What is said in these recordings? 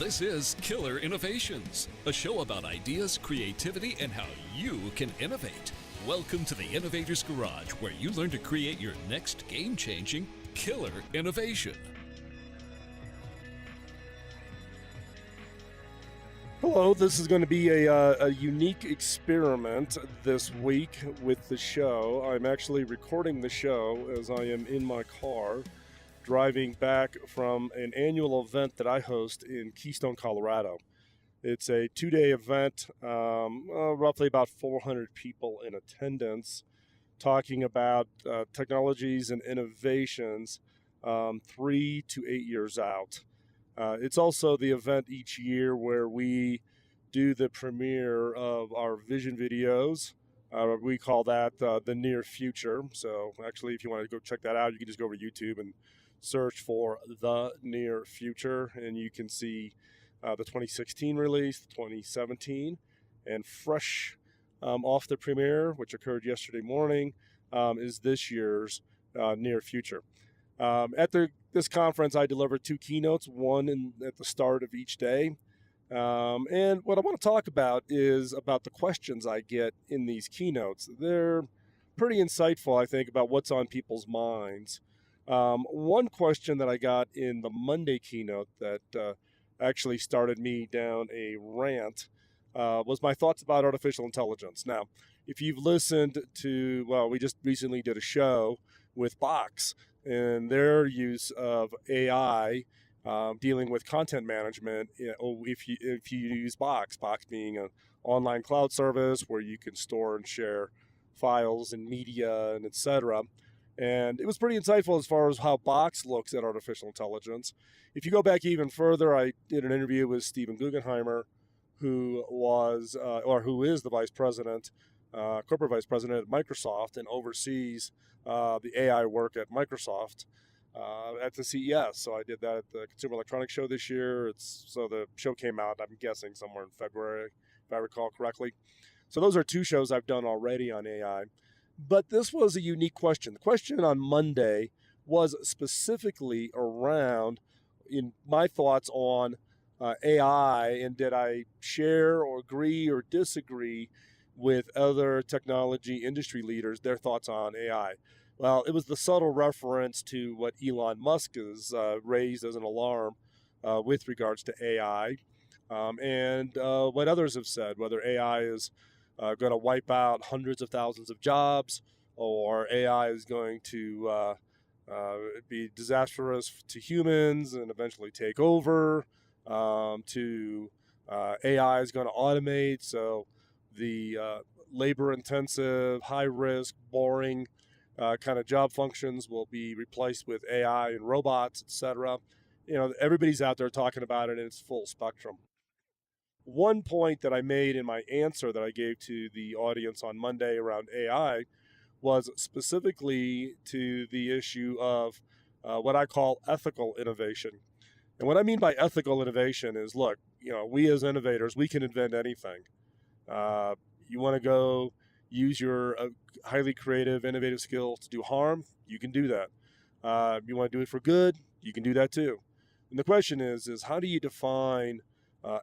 This is Killer Innovations, a show about ideas, creativity, and how you can innovate. Welcome to the Innovator's Garage, where you learn to create your next game-changing killer innovation. Hello, this is going to be a unique experiment this week with the show. I'm actually recording the show as I am in my car driving back from an annual event that I host in Keystone, Colorado. It's a 2-day event, roughly about 400 people in attendance, talking about technologies and innovations 3 to 8 years out. It's also the event each year where we do the premiere of our vision videos. We call that the near future. So actually, if you want to go check that out, you can just go over to YouTube and search for the near future, and you can see the 2016 release, the 2017, and fresh off the premiere, which occurred yesterday morning, is this year's near future. At this conference, I deliver 2 keynotes, one at the start of each day. And what I want to talk about is about the questions I get in these keynotes. They're pretty insightful, I think, about what's on people's minds. One question that I got in the Monday keynote that actually started me down a rant was my thoughts about artificial intelligence. Now, if you've listened to, well, we just recently did a show with Box and their use of AI dealing with content management. If you use Box being an online cloud service where you can store and share files and media and etc. And it was pretty insightful as far as how Box looks at artificial intelligence. If you go back even further, I did an interview with Stephen Guggenheimer, who is the vice president, corporate vice president at Microsoft, and oversees the AI work at Microsoft at the CES. So I did that at the Consumer Electronics Show this year. So the show came out, I'm guessing, somewhere in February, if I recall correctly. So those are 2 shows I've done already on AI. But this was a unique question. The question on Monday was specifically around in my thoughts on AI, and did I share or agree or disagree with other technology industry leaders, their thoughts on AI. Well, it was the subtle reference to what Elon Musk has raised as an alarm with regards to AI, and what others have said, whether AI is going to wipe out hundreds of thousands of jobs, or AI is going to be disastrous to humans and eventually take over, to AI is going to automate, so the labor-intensive, high-risk, boring kind of job functions will be replaced with AI and robots, etc. Everybody's out there talking about it in its full spectrum. One point that I made in my answer that I gave to the audience on Monday around AI was specifically to the issue of what I call ethical innovation. And what I mean by ethical innovation is, look, we as innovators, we can invent anything. You want to go use your highly creative, innovative skills to do harm, you can do that. You want to do it for good, you can do that too. And the question is how do you define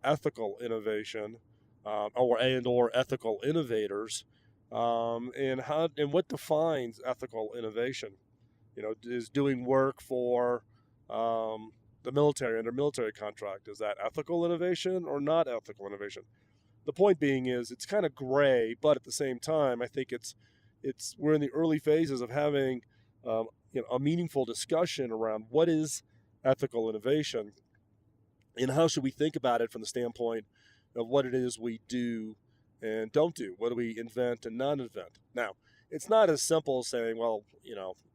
ethical innovation or ethical innovators, and what defines ethical innovation? Is doing work for the military under military contract, is that ethical innovation or not ethical innovation? The point being is it's kind of gray, but at the same time, I think we're in the early phases of having a meaningful discussion around what is ethical innovation and how should we think about it from the standpoint of what it is we do and don't do. What do we invent and not invent? Now, it's not as simple as saying, well,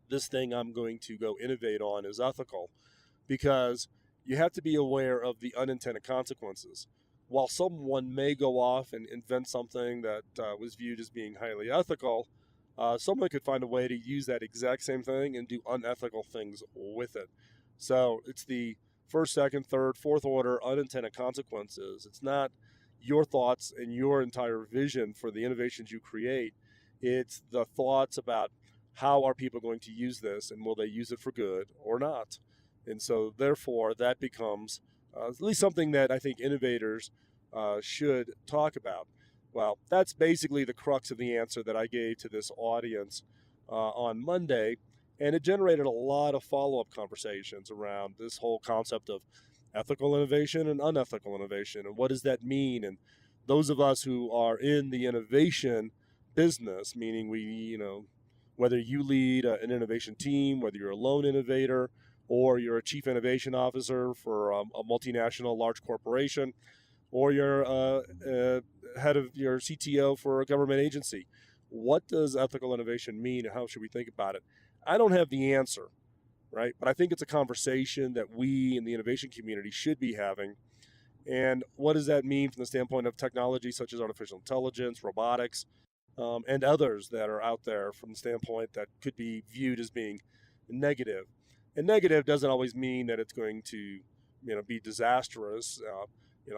this thing I'm going to go innovate on is ethical, because you have to be aware of the unintended consequences. While someone may go off and invent something that was viewed as being highly ethical, someone could find a way to use that exact same thing and do unethical things with it. So it's the first, second, third, fourth order unintended consequences. It's not your thoughts and your entire vision for the innovations you create. It's the thoughts about how are people going to use this, and will they use it for good or not? And so therefore that becomes at least something that I think innovators should talk about. Well, that's basically the crux of the answer that I gave to this audience on Monday, and it generated a lot of follow-up conversations around this whole concept of ethical innovation and unethical innovation, and what does that mean? And those of us who are in the innovation business, meaning whether you lead an innovation team, whether you're a lone innovator, or you're a chief innovation officer for a multinational large corporation, or you're head of your CTO for a government agency. What does ethical innovation mean, and how should we think about it? I don't have the answer, right? But I think it's a conversation that we in the innovation community should be having. And what does that mean from the standpoint of technology such as artificial intelligence, robotics, and others that are out there from the standpoint that could be viewed as being negative? And negative doesn't always mean that it's going to, be disastrous.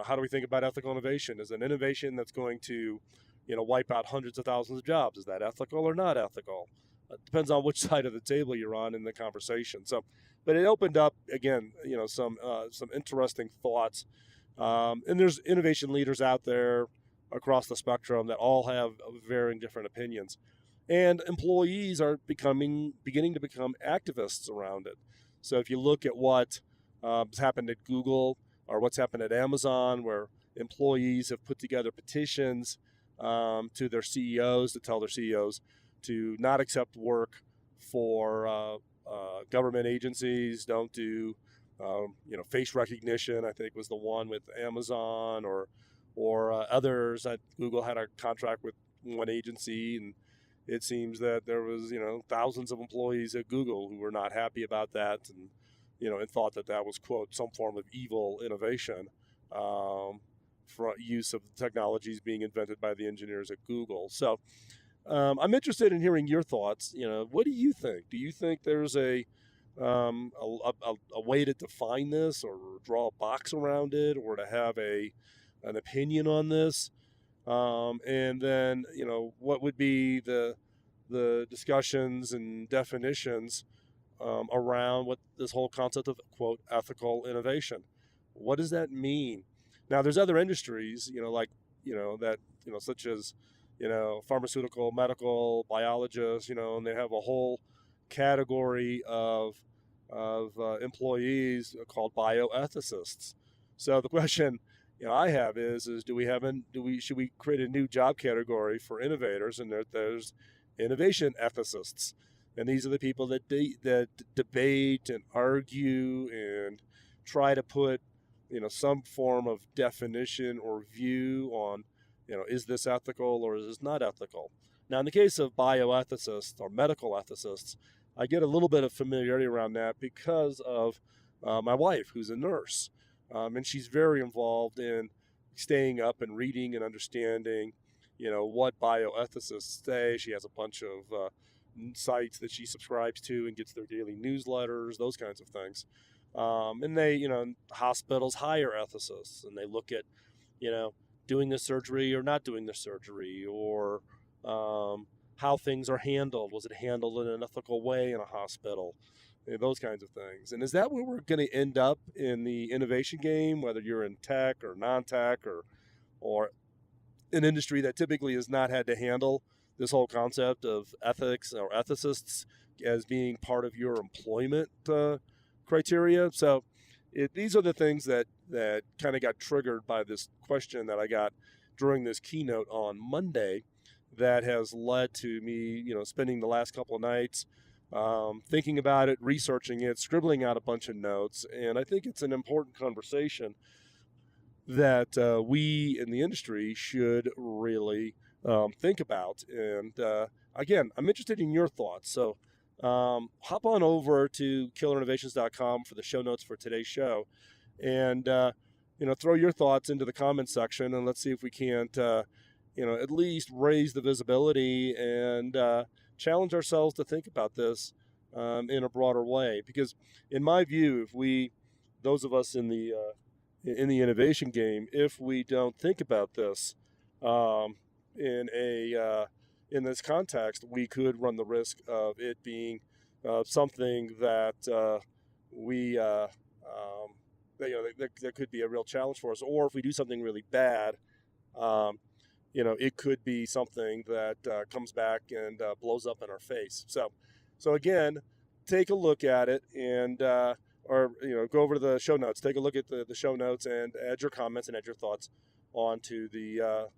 How do we think about ethical innovation? Is an innovation that's going to, wipe out hundreds of thousands of jobs? Is that ethical or not ethical? It depends on which side of the table you're on in the conversation. So, but it opened up again, some interesting thoughts. And there's innovation leaders out there across the spectrum that all have varying different opinions. And employees are beginning to become activists around it. So if you look at what has happened at Google or what's happened at Amazon, where employees have put together petitions to their CEOs to tell their CEOs to not accept work for government agencies, don't do face recognition, I think was the one with Amazon or others. Google had a contract with one agency, and it seems that there was, thousands of employees at Google who were not happy about that, and thought that that was, quote, some form of evil innovation for use of technologies being invented by the engineers at Google. So I'm interested in hearing your thoughts. What do you think? Do you think there's a way to define this, or draw a box around it, or to have an opinion on this? And then, what would be the discussions and definitions around what this whole concept of, quote, ethical innovation? What does that mean? Now, there's other industries, such as, pharmaceutical, medical, biologists, and they have a whole category of employees called bioethicists. So the question I have is should we create a new job category for innovators? And there's innovation ethicists, and these are the people that debate and argue and try to put some form of definition or view on is this ethical or is this not ethical. Now, in the case of bioethicists or medical ethicists, I get a little bit of familiarity around that because of my wife, who's a nurse. And she's very involved in staying up and reading and understanding, what bioethicists say. She has a bunch of sites that she subscribes to and gets their daily newsletters, those kinds of things. And they, hospitals hire ethicists, and they look at, doing the surgery or not doing the surgery, or how things are handled. Was it handled in an ethical way in a hospital? Those kinds of things. And is that where we're going to end up in the innovation game, whether you're in tech or non-tech or an industry that typically has not had to handle this whole concept of ethics or ethicists as being part of your employment criteria? So these are the things that kind of got triggered by this question that I got during this keynote on Monday that has led to me, spending the last couple of nights thinking about it, researching it, scribbling out a bunch of notes. And I think it's an important conversation that we in the industry should really think about. And again, I'm interested in your thoughts. So hop on over to killerinnovations.com for the show notes for today's show, and throw your thoughts into the comments section, and let's see if we can't at least raise the visibility and challenge ourselves to think about this in a broader way. Because in my view, those of us in the innovation game, if we don't think about this in this context, we could run the risk of it being something that that could be a real challenge for us. Or if we do something really bad, it could be something that comes back and blows up in our face. So again, take a look at it and go over to the show notes. Take a look at the show notes and add your comments and add your thoughts onto the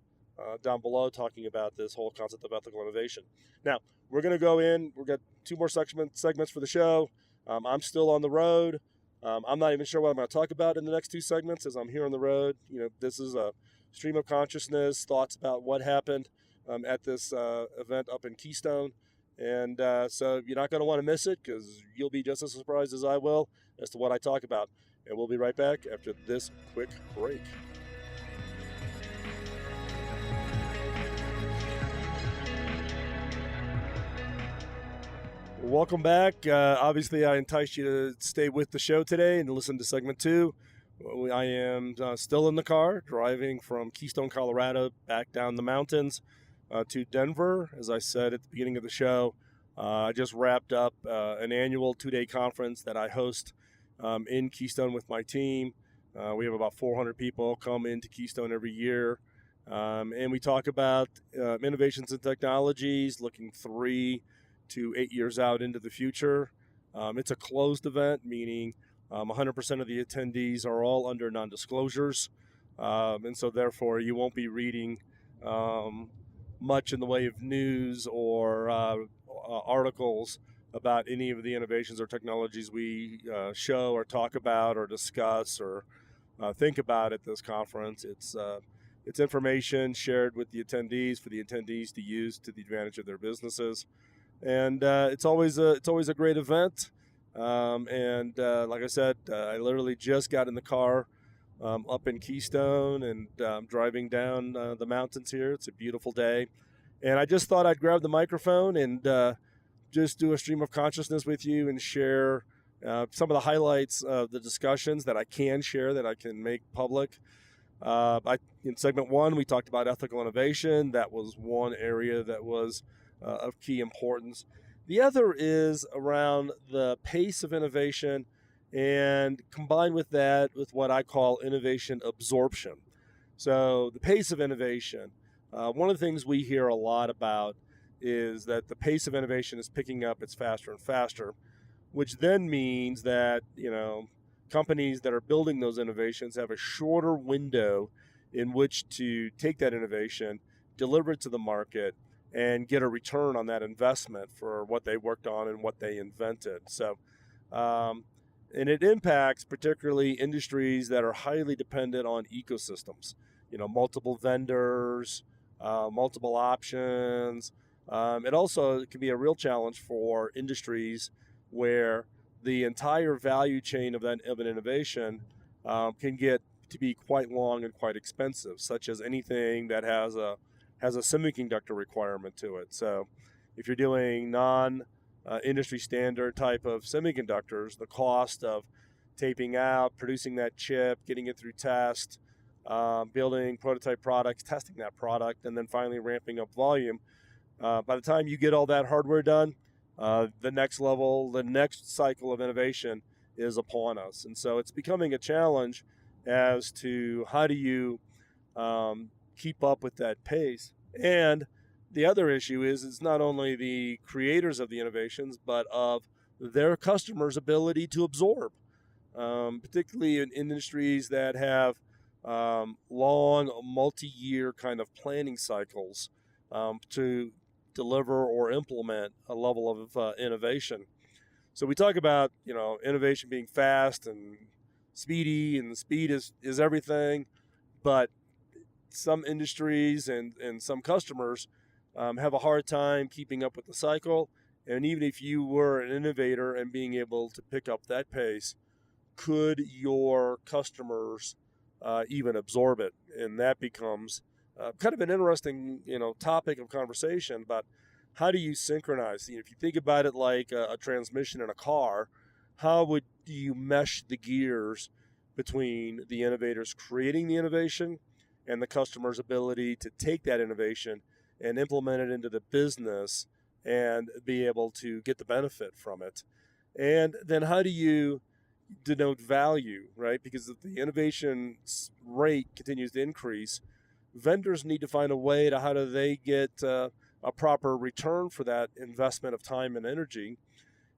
down below, talking about this whole concept of ethical innovation. Now, we're going to go in. We've got 2 more segments for the show. I'm still on the road. I'm not even sure what I'm going to talk about in the next 2 segments as I'm here on the road. This is a stream of consciousness, thoughts about what happened at this event up in Keystone. And so you're not going to want to miss it, because you'll be just as surprised as I will as to what I talk about. And we'll be right back after this quick break. Welcome back. Obviously, I entice you to stay with the show today and listen to segment 2. I am still in the car, driving from Keystone, Colorado, back down the mountains to Denver. As I said at the beginning of the show, I just wrapped up an annual 2-day conference that I host in Keystone with my team. We have about 400 people come into Keystone every year, and we talk about innovations and technologies, looking 3 to 8 years out into the future. It's a closed event, meaning 100% of the attendees are all under non-disclosures, and so therefore you won't be reading much in the way of news or articles about any of the innovations or technologies we show or talk about or discuss or think about at this conference. It's information shared with the attendees for the attendees to use to the advantage of their businesses. And it's always a great event. Like I said, I literally just got in the car up in Keystone, and I'm driving down the mountains here. It's a beautiful day. And I just thought I'd grab the microphone and just do a stream of consciousness with you and share some of the highlights of the discussions that I can share, that I can make public. In segment 1, we talked about ethical innovation. That was one area that was of key importance. The other is around the pace of innovation, and combined with that with what I call innovation absorption. So the pace of innovation, one of the things we hear a lot about is that the pace of innovation is picking up. It's faster and faster, which then means that companies that are building those innovations have a shorter window in which to take that innovation, deliver it to the market, and get a return on that investment for what they worked on and what they invented. So, and it impacts particularly industries that are highly dependent on ecosystems, multiple vendors, multiple options. It also can be a real challenge for industries where the entire value chain of an innovation can get to be quite long and quite expensive, such as anything that has a semiconductor requirement to it. So if you're doing non-industry standard type of semiconductors, the cost of taping out, producing that chip, getting it through test, building prototype products, testing that product, and then finally ramping up volume, by the time you get all that hardware done, the next level, the next cycle of innovation is upon us. And so it's becoming a challenge as to how do you keep up with that pace. And the other issue is it's not only the creators of the innovations, but of their customers' ability to absorb, particularly in industries that have long, multi-year kind of planning cycles to deliver or implement a level of innovation. So we talk about, innovation being fast and speedy, and the speed is everything, but some industries and some customers have a hard time keeping up with the cycle. And even if you were an innovator and being able to pick up that pace, could your customers even absorb it? And that becomes kind of an interesting, topic of conversation. But how do you synchronize? If you think about it like a transmission in a car, how would you mesh the gears between the innovators creating the innovation and the customer's ability to take that innovation and implement it into the business and be able to get the benefit from it? And then how do you denote value, right? Because if the innovation rate continues to increase, vendors need to find a way to how do they get a proper return for that investment of time and energy.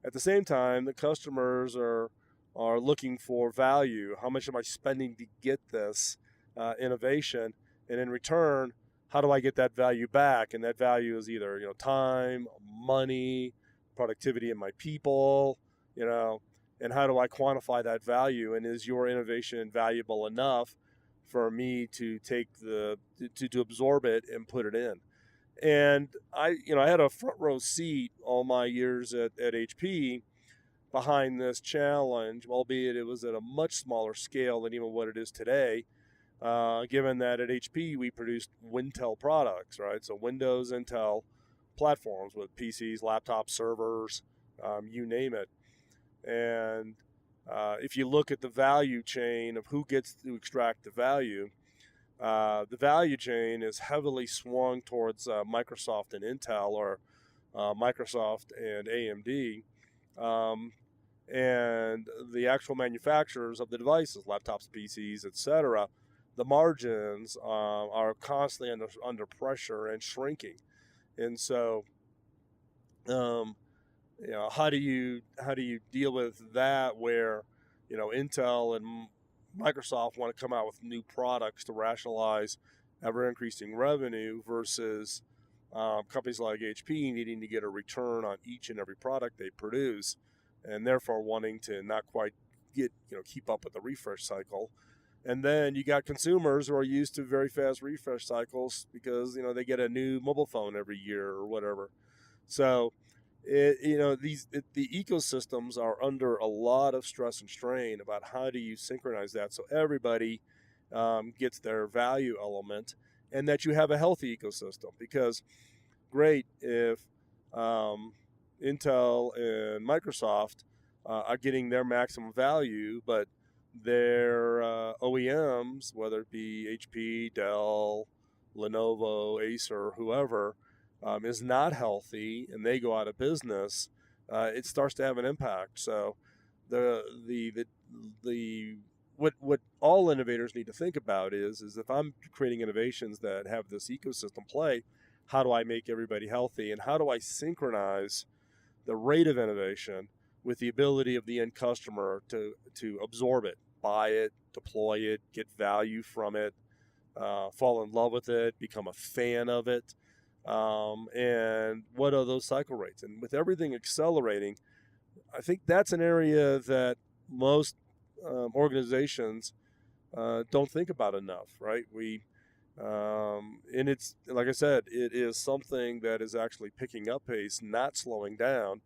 At the same time, the customers are looking for value. How much am I spending to get this innovation? And in return, how do I get that value back? And that value is either time, money, productivity in my people, and how do I quantify that value? And is your innovation valuable enough for me to take to absorb it and put it in? And I had a front row seat all my years at HP behind this challenge, albeit it was at a much smaller scale than even what it is today. Given that at HP we produced Wintel products, right? So Windows, Intel platforms with PCs, laptops, servers, you name it. And if you look at the value chain of who gets to extract the value chain is heavily swung towards Microsoft and Intel, or Microsoft and AMD, and the actual manufacturers of the devices, laptops, PCs, etc. The margins are constantly under pressure and shrinking, and so how do you deal with that where Intel and Microsoft want to come out with new products to rationalize ever increasing revenue versus companies like HP needing to get a return on each and every product they produce, and therefore wanting to not quite keep up with the refresh cycle. And then you got consumers who are used to very fast refresh cycles because they get a new mobile phone every year or whatever. So the ecosystems are under a lot of stress and strain about how do you synchronize that so everybody gets their value element, and that you have a healthy ecosystem. Because great if Intel and Microsoft are getting their maximum value, but their OEMs, whether it be HP, Dell, Lenovo, Acer, whoever, is not healthy and they go out of business, it starts to have an impact. So what all innovators need to think about is if I'm creating innovations that have this ecosystem play, how do I make everybody healthy, and how do I synchronize the rate of innovation with the ability of the end customer to absorb it, buy it, deploy it, get value from it, fall in love with it, become a fan of it. And what are those cycle rates? And with everything accelerating, I think that's an area that most organizations don't think about enough, right? And it's, like I said, it is something that is actually picking up pace, not slowing down.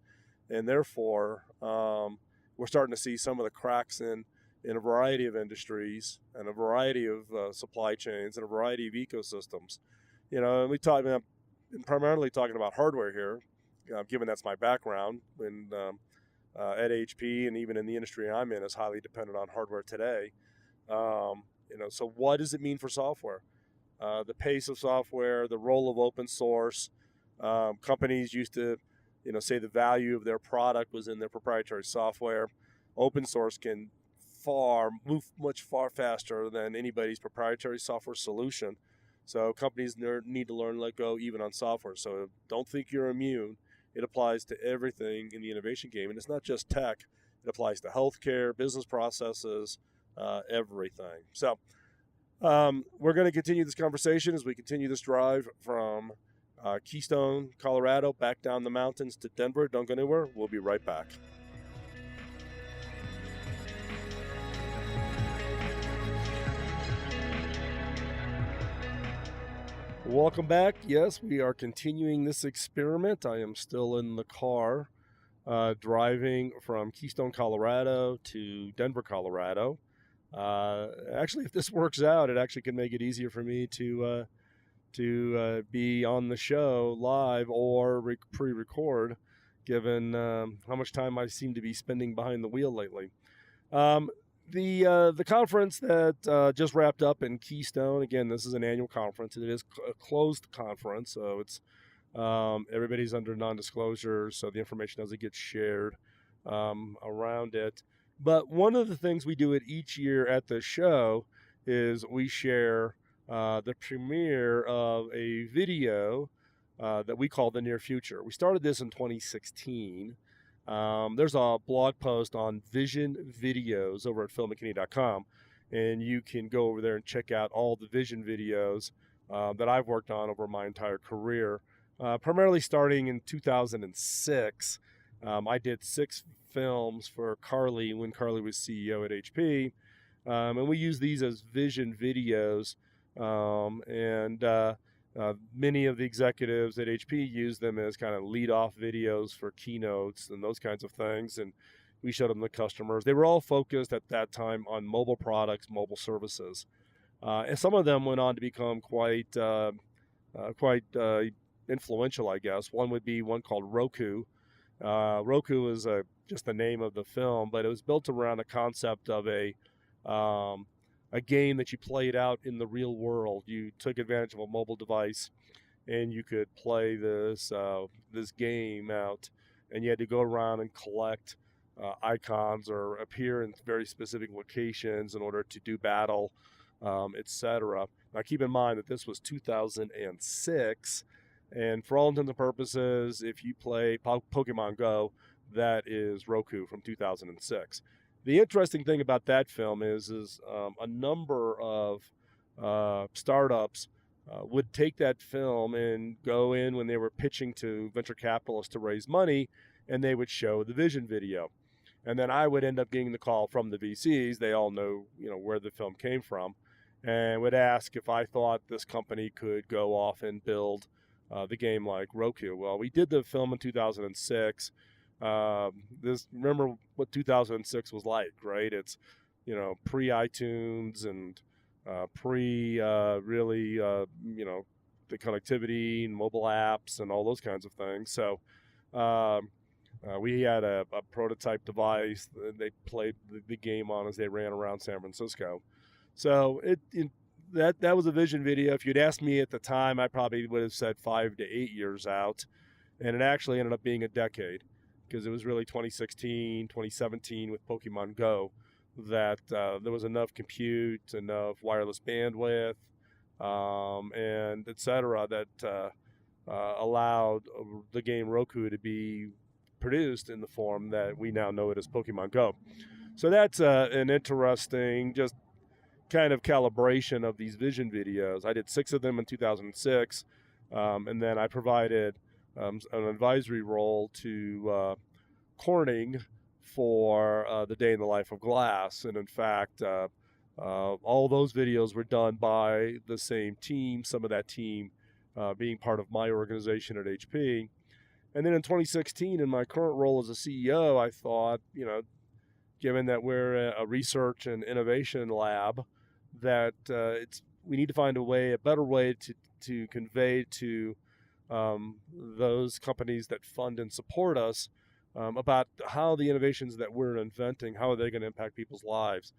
And therefore, we're starting to see some of the cracks in a variety of industries and a variety of supply chains and a variety of ecosystems. And we talk about, primarily talking about hardware here, given that's my background. When at HP and even in the industry I'm in is highly dependent on hardware today. So what does it mean for software? The pace of software, the role of open source. Companies used to, say the value of their product was in their proprietary software. Open source can move much far faster than anybody's proprietary software solution. So companies need to learn to let go even on software. So don't think you're immune. It applies to everything in the innovation game. And it's not just tech. It applies to healthcare, business processes, everything. So we're going to continue this conversation as we continue this drive from Keystone, Colorado, back down the mountains to Denver. Don't go anywhere. We'll be right back. Welcome back. Yes, we are continuing this experiment. I am still in the car driving from Keystone, Colorado to Denver, Colorado. Actually, if this works out, it actually can make it easier for me to be on the show live or pre-record, given how much time I seem to be spending behind the wheel lately. The conference that just wrapped up in Keystone, again, this is an annual conference. It is a closed conference, so it's everybody's under non-disclosure, so the information doesn't get shared around it. But one of the things we do it each year at the show is we share the premiere of a video that we call The Near Future. We started this in 2016. There's a blog post on Vision Videos over at philmckinney.com, and you can go over there and check out all the Vision videos that I've worked on over my entire career, primarily starting in 2006. I did 6 films for Carly when Carly was CEO at HP, and we use these as Vision videos, and many of the executives at HP use them as kind of lead-off videos for keynotes and those kinds of things, and we showed them to customers. They were all focused at that time on mobile products, mobile services, and some of them went on to become quite influential, I guess. One would be one called Roku. Roku is just the name of the film, but it was built around a concept of a game that you played out in the real world. You took advantage of a mobile device, and you could play this game out, and you had to go around and collect icons or appear in very specific locations in order to do battle, etc. Now, keep in mind that this was 2006. And for all intents and purposes, if you play Pokemon Go, that is Roku from 2006. The interesting thing about that film is a number of startups would take that film and go in when they were pitching to venture capitalists to raise money, and they would show the Vision video. And then I would end up getting the call from the VCs. They all know, where the film came from, and would ask if I thought this company could go off and build the game like Roku. Well, we did the film in 2006. Remember what 2006 was like, right? It's, pre-iTunes and really, the connectivity and mobile apps and all those kinds of things. So we had a prototype device that they played the game on as they ran around San Francisco. So that was a Vision video. If you'd asked me at the time, I probably would have said 5 to 8 years out. And it actually ended up being a decade, because it was really 2016, 2017 with Pokemon Go that there was enough compute, enough wireless bandwidth, and et cetera, that allowed the game Roku to be produced in the form that we now know it as Pokemon Go. So that's an interesting just kind of calibration of these Vision videos. I did 6 of them in 2006, and then I provided an advisory role to Corning for the Day in the Life of Glass. And in fact, all those videos were done by the same team, some of that team being part of my organization at HP. And then in 2016, in my current role as a CEO, I thought, given that we're a research and innovation lab, that we need to find a better way to convey to those companies that fund and support us about how the innovations that we're inventing, how are they going to impact people's lives.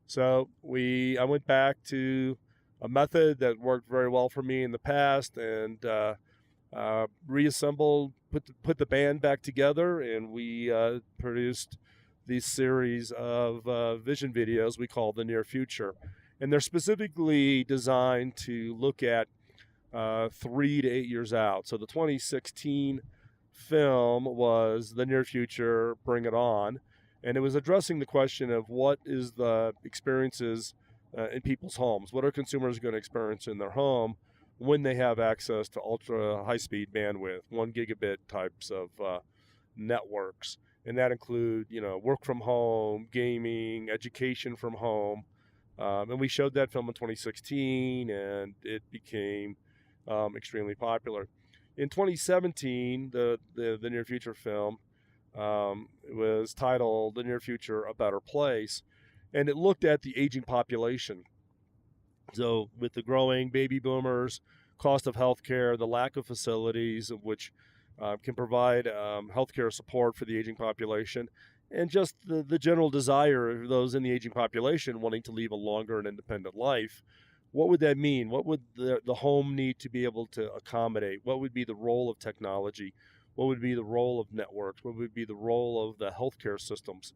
So I went back to a method that worked very well for me in the past, and reassembled, put the band back together, and we produced these series of Vision videos we call The Near Future. And they're specifically designed to look at 3 to 8 years out. So the 2016 film was The Near Future, Bring It On. And it was addressing the question of what is the experiences in people's homes. What are consumers going to experience in their home when they have access to ultra high-speed bandwidth, 1 gigabit types of networks? And that include, work from home, gaming, education from home. And we showed that film in 2016, and it became extremely popular. In 2017, the Near Future film was titled The Near Future, A Better Place, and it looked at the aging population. So with the growing baby boomers, cost of healthcare, the lack of facilities which can provide healthcare support for the aging population, and just the general desire of those in the aging population wanting to lead a longer and independent life. What would that mean? What would the home need to be able to accommodate? What would be the role of technology? What would be the role of networks? What would be the role of the healthcare systems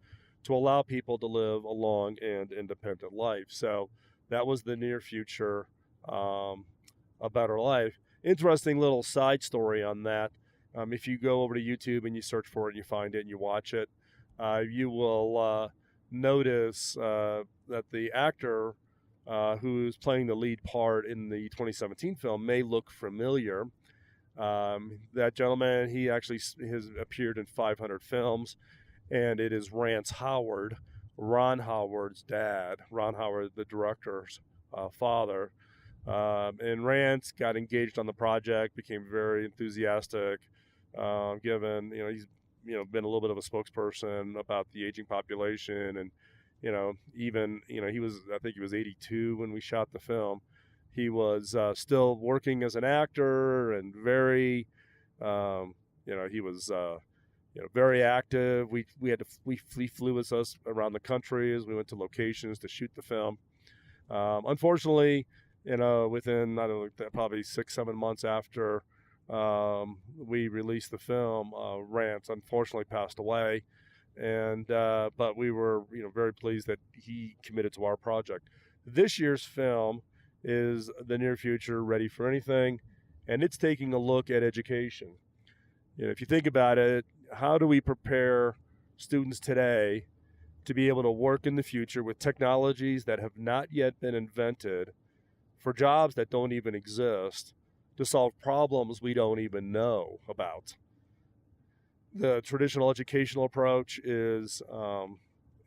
to allow people to live a long and independent life. So that was the near future, a better life. Interesting little side story on that. If you go over to YouTube and you search for it and you find it and you watch it, you will notice that the actor who's playing the lead part in the 2017 film may look familiar. That gentleman, he actually has appeared in 500 films, and it is Rance Howard, Ron Howard's dad, Ron Howard, the director's father. And Rance got engaged on the project, became very enthusiastic, given, he's, been a little bit of a spokesperson about the aging population. And, even, I think he was 82 when we shot the film. He was still working as an actor and very, he was, very active. We flew with us around the country as we went to locations to shoot the film. Unfortunately, within, I don't know, probably 6-7 months after we released the film, Rance unfortunately passed away, and but we were very pleased that he committed to our project. This year's film is The Near Future, Ready for Anything, and it's taking a look at education. If you think about it, how do we prepare students today to be able to work in the future with technologies that have not yet been invented, for jobs that don't even exist, to solve problems we don't even know about? The traditional educational approach is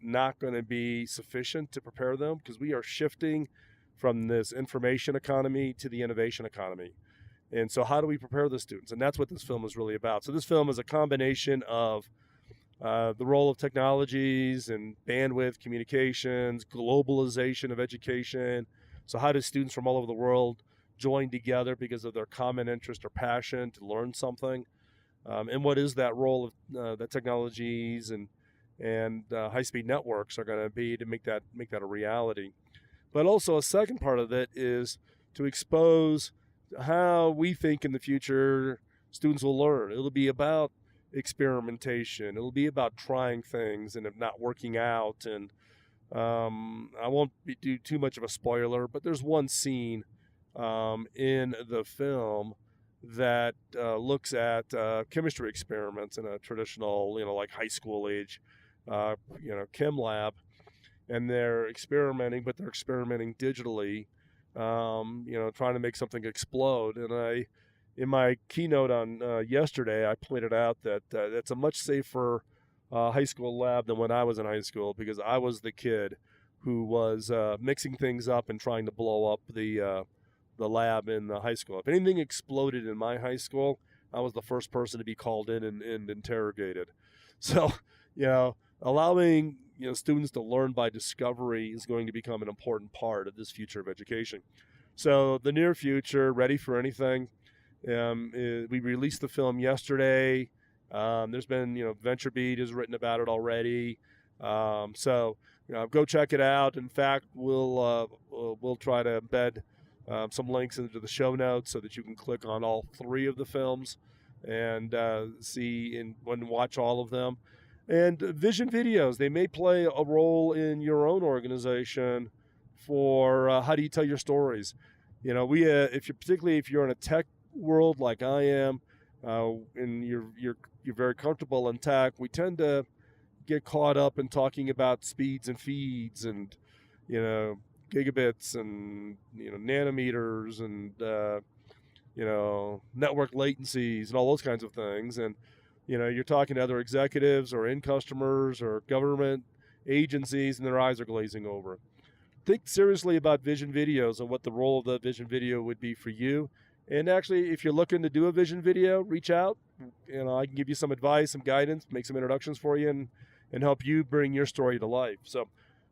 not going to be sufficient to prepare them, because we are shifting from this information economy to the innovation economy. And so how do we prepare the students? And that's what this film is really about. So this film is a combination of the role of technologies and bandwidth, communications, globalization of education. So how do students from all over the world join together because of their common interest or passion to learn something? And what is that role of that technologies and high-speed networks are going to be to make that a reality? But also a second part of it is to expose how we think in the future students will learn. It'll be about experimentation. It'll be about trying things and if not working out. And I won't do too much of a spoiler, but there's one scene in the film that looks at chemistry experiments in a traditional, like high school age, chem lab. And they're experimenting, but they're experimenting digitally, trying to make something explode. And in my keynote on yesterday, I pointed out that it's a much safer high school lab than when I was in high school, because I was the kid who was mixing things up and trying to blow up the lab in the high school. If anything exploded in my high school, I was the first person to be called in and interrogated. So, allowing students to learn by discovery is going to become an important part of this future of education. So the near future, Ready for Anything. We released the film yesterday. There's been, VentureBeat has written about it already. So go check it out. In fact, we'll try to embed some links into the show notes so that you can click on all 3 of the films and see and watch all of them. And vision videos, they may play a role in your own organization for how do you tell your stories. Particularly if you're in a tech world like I am, and you're very comfortable in tech, we tend to get caught up in talking about speeds and feeds and gigabits and nanometers and network latencies and all those kinds of things. And you're talking to other executives or end customers or government agencies, and their eyes are glazing over. Think seriously about vision videos and what the role of the vision video would be for you. And actually, if you're looking to do a vision video, reach out. I can give you some advice, some guidance, make some introductions for you, and help you bring your story to life. So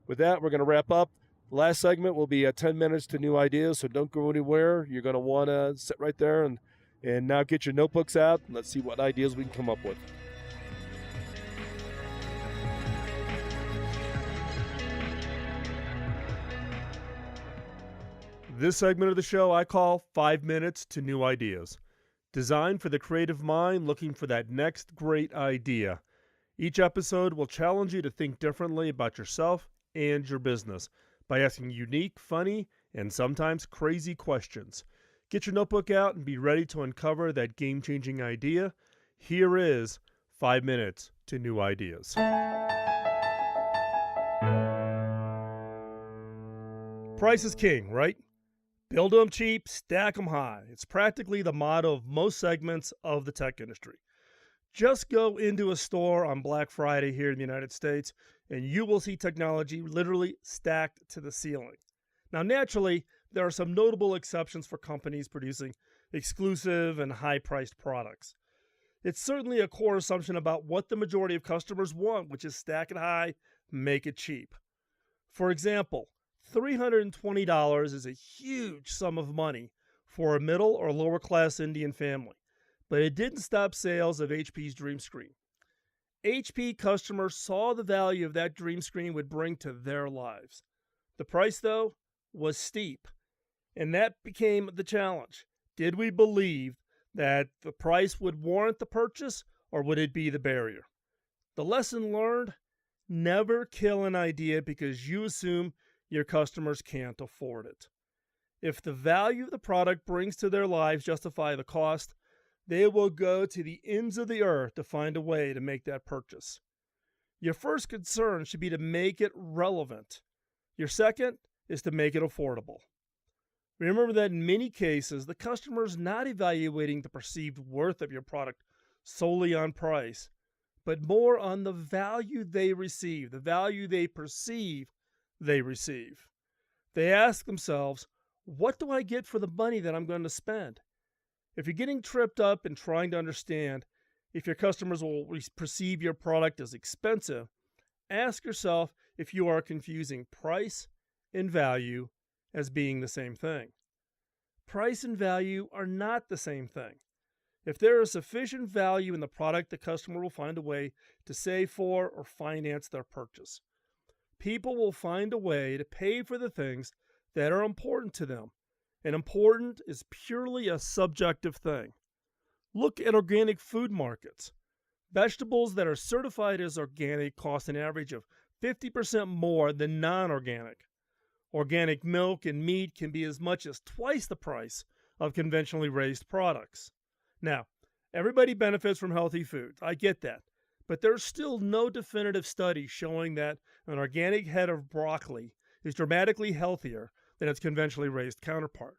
with that, we're going to wrap up. The last segment will be 10 minutes to new ideas, so don't go anywhere. You're going to want to sit right there and now get your notebooks out, and let's see what ideas we can come up with. This segment of the show I call 5 Minutes to New Ideas, designed for the creative mind looking for that next great idea. Each episode will challenge you to think differently about yourself and your business by asking unique, funny, and sometimes crazy questions. Get your notebook out and be ready to uncover that game-changing idea. Here is 5 minutes to new ideas. Price is king, right? Build them cheap, stack them high. It's practically the motto of most segments of the tech industry. Just go into a store on Black Friday here in the United States, and you will see technology literally stacked to the ceiling. Now, naturally, there are some notable exceptions for companies producing exclusive and high-priced products. It's certainly a core assumption about what the majority of customers want, which is stack it high, make it cheap. For example, $320 is a huge sum of money for a middle or lower class Indian family, but it didn't stop sales of HP's Dream Screen. HP customers saw the value of that Dream Screen would bring to their lives. The price, though, was steep, and that became the challenge. Did we believe that the price would warrant the purchase, or would it be the barrier? The lesson learned: never kill an idea because you assume your customers can't afford it. If the value of the product brings to their lives justify the cost, they will go to the ends of the earth to find a way to make that purchase. Your first concern should be to make it relevant. Your second is to make it affordable. Remember that in many cases, the customer is not evaluating the perceived worth of your product solely on price, but more on the value they receive, the value they perceive they receive. They ask themselves, what do I get for the money that I'm going to spend? If you're getting tripped up and trying to understand if your customers will perceive your product as expensive, ask yourself if you are confusing price and value as being the same thing. Price and value are not the same thing. If there is sufficient value in the product, the customer will find a way to save for or finance their purchase. People will find a way to pay for the things that are important to them, and important is purely a subjective thing. Look at organic food markets. Vegetables that are certified as organic cost an average of 50% more than non-organic. Organic milk and meat can be as much as twice the price of conventionally raised products. Now, everybody benefits from healthy foods. I get that. But there's still no definitive study showing that an organic head of broccoli is dramatically healthier than its conventionally raised counterpart.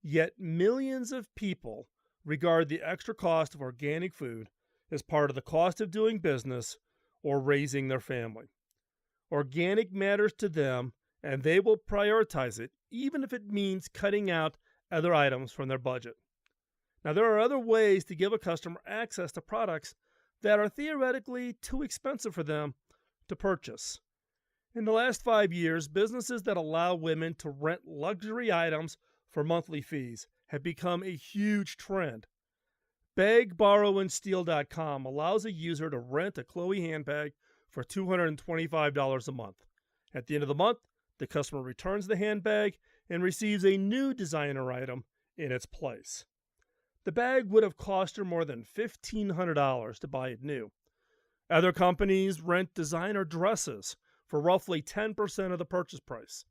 Yet millions of people regard the extra cost of organic food as part of the cost of doing business or raising their family. Organic matters to them, and they will prioritize it, even if it means cutting out other items from their budget. Now, there are other ways to give a customer access to products that are theoretically too expensive for them to purchase. In the last 5 years, businesses that allow women to rent luxury items for monthly fees have become a huge trend. BegBorrowAndSteal.com allows a user to rent a Chloe handbag for $225 a month. At the end of the month, the customer returns the handbag and receives a new designer item in its place. The bag would have cost her more than $1,500 to buy it new. Other companies rent designer dresses for roughly 10% of the purchase price.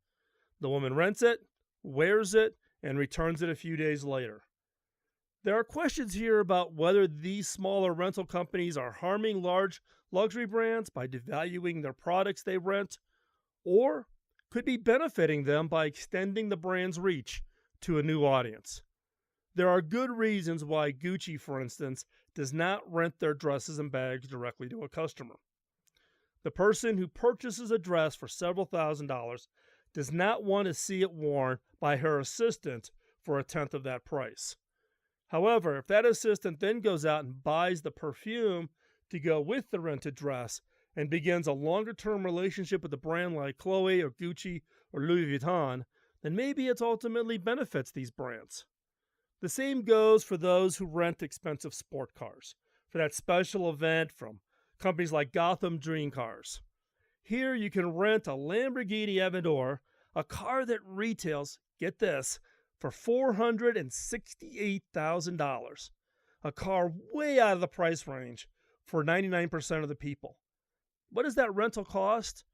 The woman rents it, wears it, and returns it a few days later. There are questions here about whether these smaller rental companies are harming large luxury brands by devaluing their products they rent, or could be benefiting them by extending the brand's reach to a new audience. There are good reasons why Gucci, for instance, does not rent their dresses and bags directly to a customer. The person who purchases a dress for several $1,000s does not want to see it worn by her assistant for a tenth of that price. However, if that assistant then goes out and buys the perfume to go with the rented dress and begins a longer-term relationship with a brand like Chloe or Gucci or Louis Vuitton, then maybe it ultimately benefits these brands. The same goes for those who rent expensive sport cars for that special event from companies like Gotham Dream Cars. Here you can rent a Lamborghini Aventador, a car that retails, get this, for $468,000. A car way out of the price range for 99% of the people. What does that rental cost?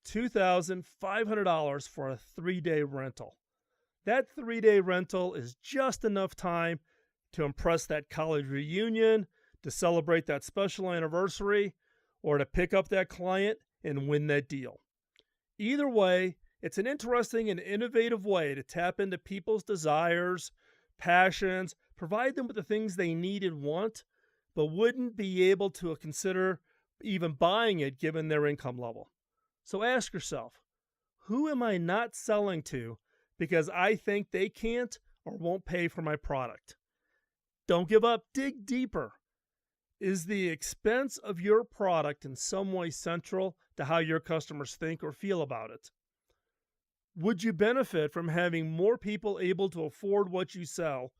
$2,500 for a 3-day rental. That 3-day rental is just enough time to impress that college reunion, to celebrate that special anniversary, or to pick up that client and win that deal. Either way, it's an interesting and innovative way to tap into people's desires, passions, provide them with the things they need and want, but wouldn't be able to consider even buying it given their income level. So ask yourself, who am I not selling to because I think they can't or won't pay for my product? Don't give up. Dig deeper. Is the expense of your product in some way central to how your customers think or feel about it? Would you benefit from having more people able to afford what you sell,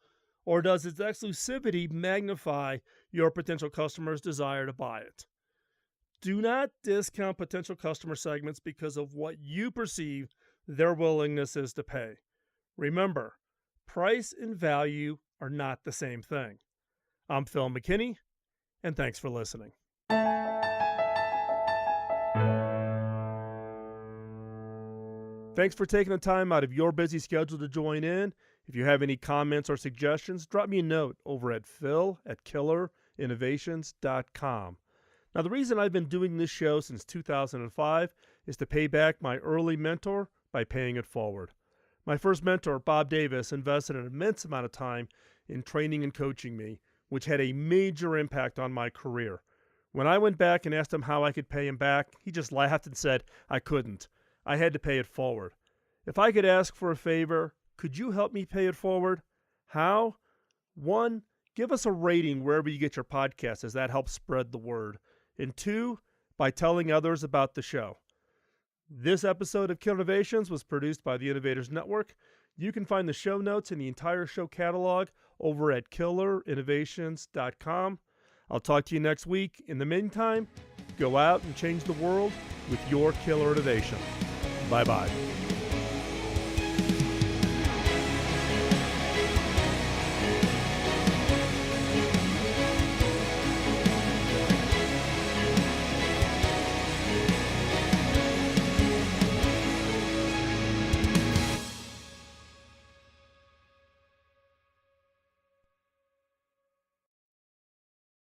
or does its exclusivity magnify your potential customers' desire to buy it? Do not discount potential customer segments because of what you perceive their willingness is to pay. Remember, price and value are not the same thing. I'm Phil McKinney, and thanks for listening. Thanks for taking the time out of your busy schedule to join in. If you have any comments or suggestions, drop me a note over at phil@killerinnovations.com. Now, the reason I've been doing this show since 2005 is to pay back my early mentor by paying it forward. My first mentor, Bob Davis, invested an immense amount of time in training and coaching me, which had a major impact on my career. When I went back and asked him how I could pay him back, he just laughed and said I couldn't. I had to pay it forward. If I could ask for a favor, could you help me pay it forward? How? 1, give us a rating wherever you get your podcasts, as that helps spread the word. And 2, by telling others about the show. This episode of Killer Innovations was produced by the Innovators Network. You can find the show notes and the entire show catalog over at killerinnovations.com. I'll talk to you next week. In the meantime, go out and change the world with your killer innovation. Bye-bye.